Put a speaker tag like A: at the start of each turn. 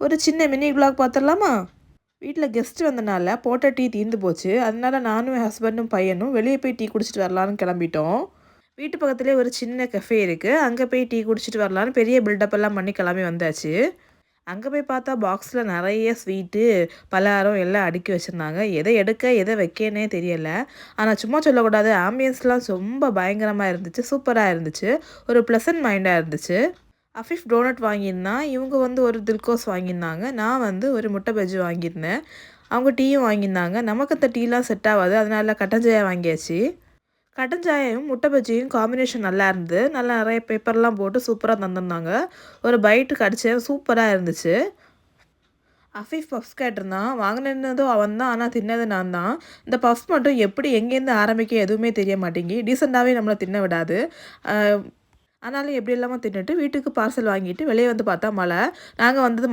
A: ஒரு சின்ன mini vlog பார்த்துடலாமா? வீட்டில் கெஸ்ட் வந்தனால போட்ட டீ தீர்ந்து போச்சு. அதனால நானும் என் ஹஸ்பண்டும் பையனும் வெளியே போய் டீ குடிச்சிட்டு வரலான்னு கிளம்பிட்டோம். வீட்டு பக்கத்துலேயே ஒரு சின்ன கஃபே இருக்குது. அங்கே போய் டீ குடிச்சிட்டு வரலான்னு பெரிய பில்டப் எல்லாம் பண்ணி கிளம்பி வந்தாச்சு. அங்கே போய் பார்த்தா பாக்ஸில் நிறைய ஸ்வீட்டு, பலகாரம் எல்லாம் அடுக்கி வச்சுருந்தாங்க. எதை எடுக்க எதை வைக்கனே தெரியலை. ஆனால் சும்மா சொல்லக்கூடாது, ஆம்பியன்ஸ்லாம் ரொம்ப பயங்கரமாக இருந்துச்சு, சூப்பராக இருந்துச்சு, ஒரு ப்ளசன்ட் மைண்டாக இருந்துச்சு. அஃபிஃப் டோனட் வாங்கியிருந்தான். இவங்க வந்து ஒரு தில்கோஸ் வாங்கியிருந்தாங்க. நான் வந்து ஒரு முட்டை பஜ்ஜி வாங்கியிருந்தேன். அவங்க டீயும் வாங்கியிருந்தாங்க. நமக்கு அந்த டீலாம் செட் ஆகாது, அதனால கட்டன் சாயா வாங்கியாச்சு. கட்டன் சாயாவும் முட்டை பஜ்ஜியும் காம்பினேஷன் நல்லா இருந்தது. நல்லா நிறைய பேப்பர்லாம் போட்டு சூப்பராக தந்திருந்தாங்க. ஒரு பைட்டு கடிச்சேன், சூப்பராக இருந்துச்சு. அஃபீஃப் பஃப்ஸ் கேட்டிருந்தான். வாங்கினதும் அவன் தான், ஆனால் தின்னது நான் தான். இந்த பஃப்ஸ் மட்டும் எப்படி எங்கேருந்து ஆரம்பிக்க எதுவுமே தெரிய மாட்டேங்கி டீசெண்டாகவே நம்மளை தின்ன விடாது. ஆனாலும் எப்படி இல்லாமல் தின்னுட்டு வீட்டுக்கு பார்சல் வாங்கிட்டு வெளியே வந்து பார்த்தா மழை. நாங்கள் வந்தது